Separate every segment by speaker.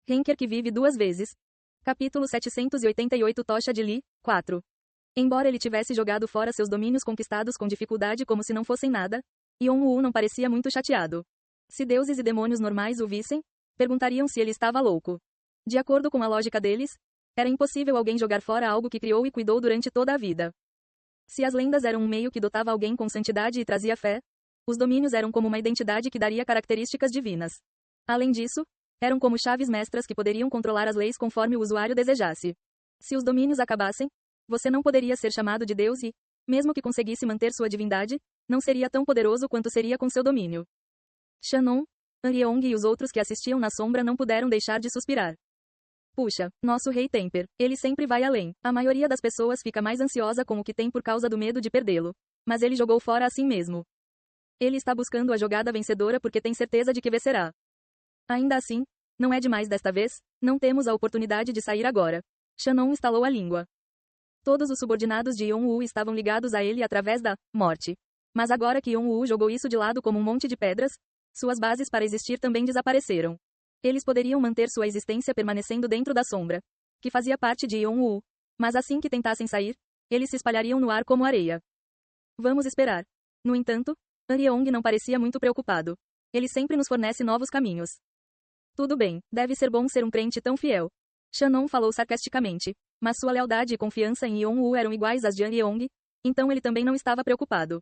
Speaker 1: Henker que vive duas vezes. Capítulo 788 Tocha de Li, 4. Embora ele tivesse jogado fora seus domínios conquistados com dificuldade como se não fossem nada, Yon-Woo não parecia muito chateado. Se deuses e demônios normais o vissem, perguntariam se ele estava louco. De acordo com a lógica deles, era impossível alguém jogar fora algo que criou e cuidou durante toda a vida. Se as lendas eram um meio que dotava alguém com santidade e trazia fé, os domínios eram como uma identidade que daria características divinas. Além disso, eram como chaves mestras que poderiam controlar as leis conforme o usuário desejasse. Se os domínios acabassem, você não poderia ser chamado de Deus e, mesmo que conseguisse manter sua divindade, não seria tão poderoso quanto seria com seu domínio. Shannon, Anryong e os outros que assistiam na sombra não puderam deixar de suspirar. Puxa, nosso rei Temper, ele sempre vai além. A maioria das pessoas fica mais ansiosa com o que tem por causa do medo de perdê-lo. Mas ele jogou fora assim mesmo. Ele está buscando a jogada vencedora porque tem certeza de que vencerá. Ainda assim, não é demais desta vez, não temos a oportunidade de sair agora. Shannon estalou a língua. Todos os subordinados de Yon-Woo estavam ligados a ele através da morte. Mas agora que Yon-Woo jogou isso de lado como um monte de pedras, suas bases para existir também desapareceram. Eles poderiam manter sua existência permanecendo dentro da sombra, que fazia parte de Yon-Woo, mas assim que tentassem sair, eles se espalhariam no ar como areia. Vamos esperar. No entanto, Anryong não parecia muito preocupado. Ele sempre nos fornece novos caminhos. Tudo bem, deve ser bom ser um crente tão fiel. Shannon falou sarcasticamente, mas sua lealdade e confiança em Yon-Woo eram iguais às de Anryong, então ele também não estava preocupado.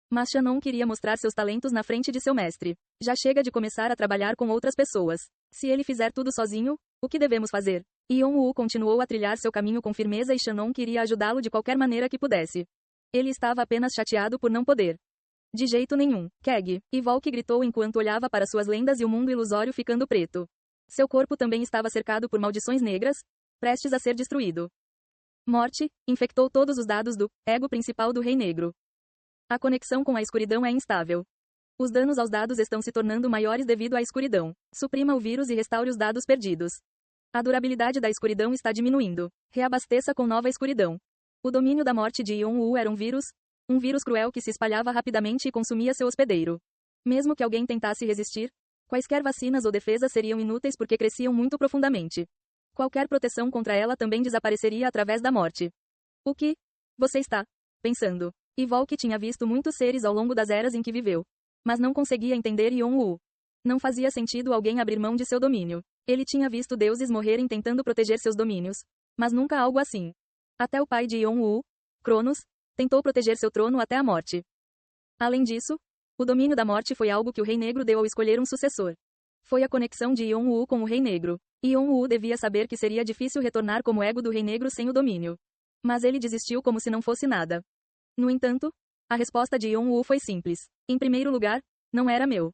Speaker 1: Mas Shannon queria mostrar seus talentos na frente de seu mestre. Já chega de começar a trabalhar com outras pessoas. Se ele fizer tudo sozinho, o que devemos fazer? Yon-Woo continuou a trilhar seu caminho com firmeza e Shannon queria ajudá-lo de qualquer maneira que pudesse. Ele estava apenas chateado por não poder. De jeito nenhum, Keg, e Volk gritou enquanto olhava para suas lendas e o mundo ilusório ficando preto. Seu corpo também estava cercado por maldições negras, prestes a ser destruído. Morte, infectou todos os dados do ego principal do Rei Negro. A conexão com a escuridão é instável. Os danos aos dados estão se tornando maiores devido à escuridão. Suprima o vírus e restaure os dados perdidos. A durabilidade da escuridão está diminuindo. Reabasteça com nova escuridão. O domínio da morte de Yon-Woo era um vírus cruel que se espalhava rapidamente e consumia seu hospedeiro. Mesmo que alguém tentasse resistir, quaisquer vacinas ou defesas seriam inúteis porque cresciam muito profundamente. Qualquer proteção contra ela também desapareceria através da morte. O que você está pensando? E Volk tinha visto muitos seres ao longo das eras em que viveu. Mas não conseguia entender Yon-Woo. Não fazia sentido alguém abrir mão de seu domínio. Ele tinha visto deuses morrerem tentando proteger seus domínios. Mas nunca algo assim. Até o pai de Yon-Woo, Cronos, tentou proteger seu trono até a morte. Além disso, o domínio da morte foi algo que o Rei Negro deu ao escolher um sucessor. Foi a conexão de Yon-Woo com o Rei Negro. Yon-Woo devia saber que seria difícil retornar como ego do Rei Negro sem o domínio. Mas ele desistiu como se não fosse nada. No entanto, a resposta de Yon-Woo foi simples. Em primeiro lugar, não era meu.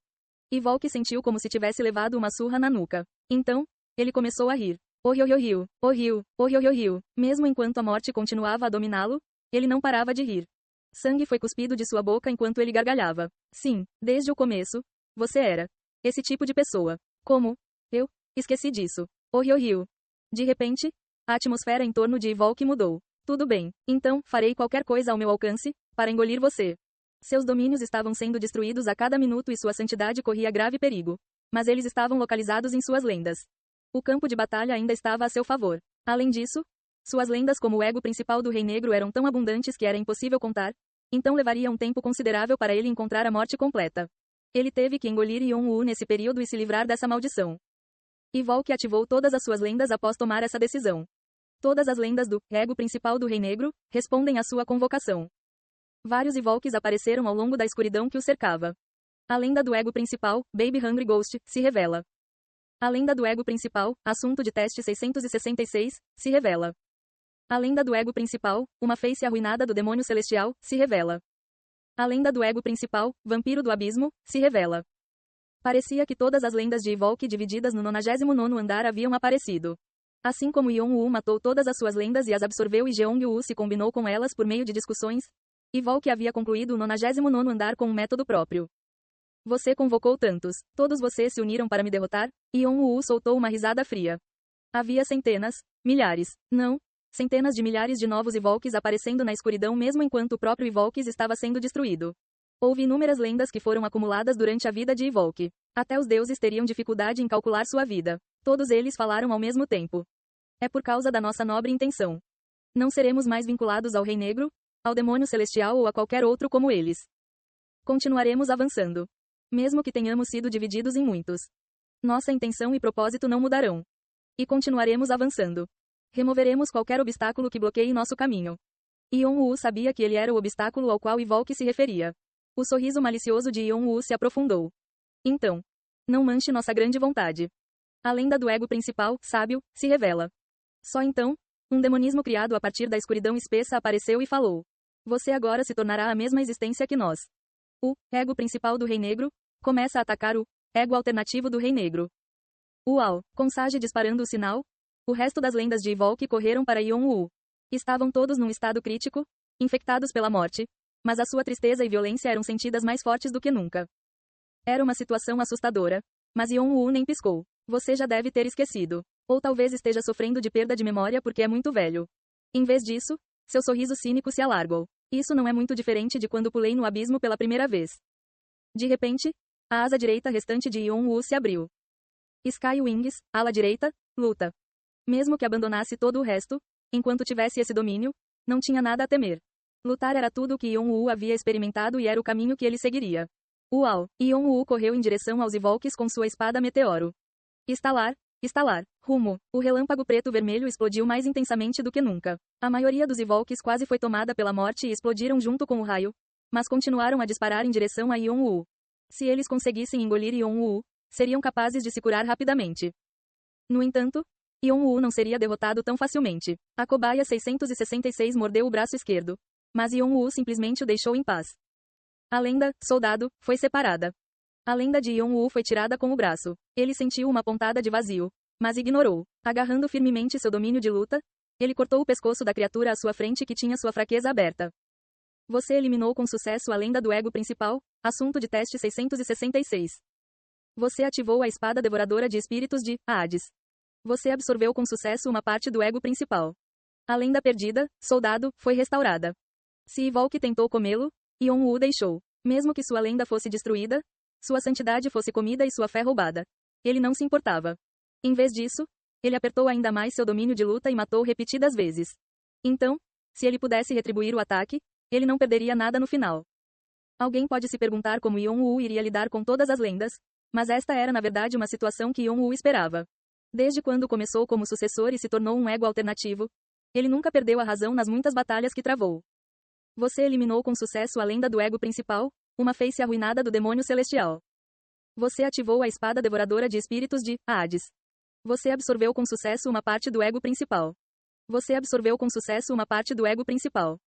Speaker 1: E Volk sentiu como se tivesse levado uma surra na nuca. Então, ele começou a rir. Oh riu, oh riu, oh riu. Mesmo enquanto a morte continuava a dominá-lo, ele não parava de rir. Sangue foi cuspido de sua boca enquanto ele gargalhava. Sim, desde o começo, você era esse tipo de pessoa. Como? Eu esqueci disso. Oh riu. De repente, a atmosfera em torno de Volk mudou. Tudo bem, então, farei qualquer coisa ao meu alcance, para engolir você. Seus domínios estavam sendo destruídos a cada minuto e sua santidade corria grave perigo. Mas eles estavam localizados em suas lendas. O campo de batalha ainda estava a seu favor. Além disso, suas lendas como o ego principal do Rei Negro eram tão abundantes que era impossível contar, então levaria um tempo considerável para ele encontrar a morte completa. Ele teve que engolir Yon-Woo nesse período e se livrar dessa maldição. E Volk ativou todas as suas lendas após tomar essa decisão. Todas as lendas do ego principal do Rei Negro respondem à sua convocação. Vários Evolks apareceram ao longo da escuridão que o cercava. A lenda do ego principal, Baby Hungry Ghost, se revela. A lenda do ego principal, assunto de teste 666, se revela. A lenda do ego principal, uma face arruinada do demônio celestial, se revela. A lenda do ego principal, vampiro do abismo, se revela. Parecia que todas as lendas de Evolk divididas no 99º andar haviam aparecido. Assim como Yon-Woo matou todas as suas lendas e as absorveu e Jeong-Woo se combinou com elas por meio de discussões, Evolk havia concluído o 99º andar com um método próprio. Você convocou tantos. Todos vocês se uniram para me derrotar? Yon-Woo soltou uma risada fria. Havia centenas, milhares, não, centenas de milhares de novos Evolks aparecendo na escuridão mesmo enquanto o próprio Evolks estava sendo destruído. Houve inúmeras lendas que foram acumuladas durante a vida de Evolk. Até os deuses teriam dificuldade em calcular sua vida. Todos eles falaram ao mesmo tempo. É por causa da nossa nobre intenção. Não seremos mais vinculados ao Rei Negro, ao demônio celestial ou a qualquer outro como eles. Continuaremos avançando. Mesmo que tenhamos sido divididos em muitos. Nossa intenção e propósito não mudarão. E continuaremos avançando. Removeremos qualquer obstáculo que bloqueie nosso caminho. Yon-Woo sabia que ele era o obstáculo ao qual Evolk se referia. O sorriso malicioso de Yon-Woo se aprofundou. Então, não manche nossa grande vontade. A lenda do ego principal, sábio, se revela. Só então, um demonismo criado a partir da escuridão espessa apareceu e falou. Você agora se tornará a mesma existência que nós. O ego principal do Rei Negro começa a atacar o ego alternativo do Rei Negro. Uau! Com Sage disparando o sinal, o resto das lendas de Evolk correram para Yon-Woo. Estavam todos num estado crítico, infectados pela morte, mas a sua tristeza e violência eram sentidas mais fortes do que nunca. Era uma situação assustadora, mas Yon-Woo nem piscou. Você já deve ter esquecido. Ou talvez esteja sofrendo de perda de memória porque é muito velho. Em vez disso, seu sorriso cínico se alargou. Isso não é muito diferente de quando pulei no abismo pela primeira vez. De repente, a asa direita restante de Yon-Woo se abriu. Sky Wings, ala direita, luta. Mesmo que abandonasse todo o resto, enquanto tivesse esse domínio, não tinha nada a temer. Lutar era tudo o que Yon-Woo havia experimentado e era o caminho que ele seguiria. Uau! Yon-Woo correu em direção aos Evolks com sua espada meteoro. Estalar, estalar, rumo. O relâmpago preto-vermelho explodiu mais intensamente do que nunca. A maioria dos Evolks quase foi tomada pela morte e explodiram junto com o raio, mas continuaram a disparar em direção a Yon-Woo. Se eles conseguissem engolir Yon-Woo, seriam capazes de se curar rapidamente. No entanto, Yon-Woo não seria derrotado tão facilmente. A cobaia 666 mordeu o braço esquerdo, mas Yon-Woo simplesmente o deixou em paz. A lenda, soldado, foi separada. A lenda de Yon-Woo foi tirada com o braço. Ele sentiu uma pontada de vazio, mas ignorou. Agarrando firmemente seu domínio de luta, ele cortou o pescoço da criatura à sua frente que tinha sua fraqueza aberta. Você eliminou com sucesso a lenda do ego principal, assunto de teste 666. Você ativou a espada devoradora de espíritos de Hades. Você absorveu com sucesso uma parte do ego principal. A lenda perdida, soldado, foi restaurada. Se Evolk tentou comê-lo, Yon-Woo deixou. Mesmo que sua lenda fosse destruída, sua santidade fosse comida e sua fé roubada. Ele não se importava. Em vez disso, ele apertou ainda mais seu domínio de luta e matou repetidas vezes. Então, se ele pudesse retribuir o ataque, ele não perderia nada no final. Alguém pode se perguntar como Yon-Woo iria lidar com todas as lendas, mas esta era na verdade uma situação que Yon-Woo esperava. Desde quando começou como sucessor e se tornou um ego alternativo, ele nunca perdeu a razão nas muitas batalhas que travou. Você eliminou com sucesso a lenda do ego principal, uma face arruinada do demônio celestial. Você ativou a espada devoradora de espíritos de Hades. Você absorveu com sucesso uma parte do ego principal. Você absorveu com sucesso uma parte do ego principal.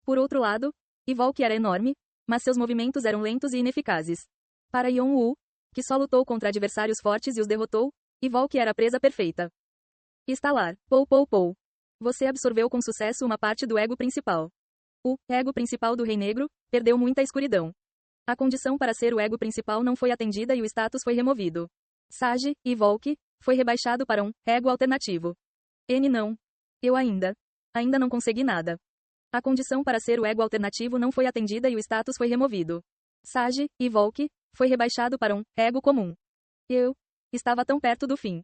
Speaker 1: Por outro lado, Evolk era enorme, mas seus movimentos eram lentos e ineficazes. Para Yon-Woo, que só lutou contra adversários fortes e os derrotou, Evolk era a presa perfeita. Estalar, pou pou pou. Você absorveu com sucesso uma parte do ego principal. O ego principal do Rei Negro perdeu muita escuridão. A condição para ser o ego principal não foi atendida e o status foi removido. Sage, Evolk, foi rebaixado para um ego alternativo. N não. Eu ainda não consegui nada. A condição para ser o ego alternativo não foi atendida e o status foi removido. Sage, Evolk, foi rebaixado para um ego comum. Eu estava tão perto do fim.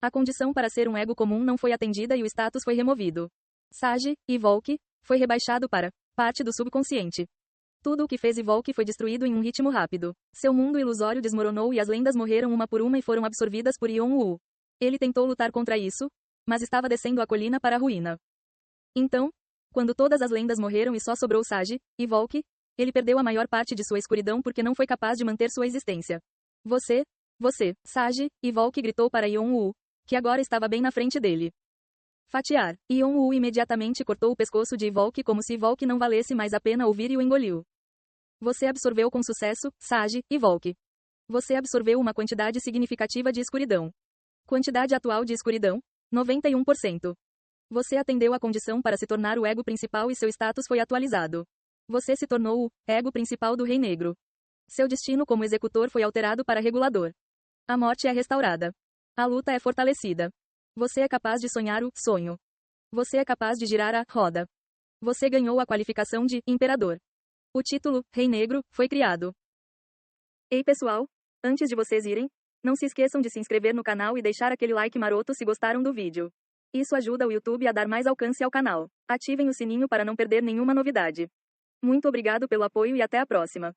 Speaker 1: A condição para ser um ego comum não foi atendida e o status foi removido. Sage, Evolk, foi rebaixado para parte do subconsciente. Tudo o que fez Evolk foi destruído em um ritmo rápido. Seu mundo ilusório desmoronou e as lendas morreram uma por uma e foram absorvidas por Yon-Woo. Ele tentou lutar contra isso, mas estava descendo a colina para a ruína. Então, quando todas as lendas morreram e só sobrou Sage, Evolk, ele perdeu a maior parte de sua escuridão porque não foi capaz de manter sua existência. Você, Sage, Evolk gritou para Yon-Woo, que agora estava bem na frente dele. Fatiar. Yon-Woo imediatamente cortou o pescoço de Evolk como se Evolk não valesse mais a pena ouvir e o engoliu. Você absorveu com sucesso, Sage, Evolk. Você absorveu uma quantidade significativa de escuridão. Quantidade atual de escuridão, 91%. Você atendeu a condição para se tornar o ego principal e seu status foi atualizado. Você se tornou o ego principal do Rei Negro. Seu destino como executor foi alterado para regulador. A morte é restaurada. A luta é fortalecida. Você é capaz de sonhar o sonho. Você é capaz de girar a roda. Você ganhou a qualificação de imperador. O título Rei Negro foi criado. Ei pessoal, antes de vocês irem, Não se esqueçam de se inscrever no canal e deixar aquele like maroto se gostaram do vídeo. Isso ajuda o YouTube a dar mais alcance ao canal. Ativem o sininho para não perder nenhuma novidade. Muito obrigado pelo apoio e até a próxima.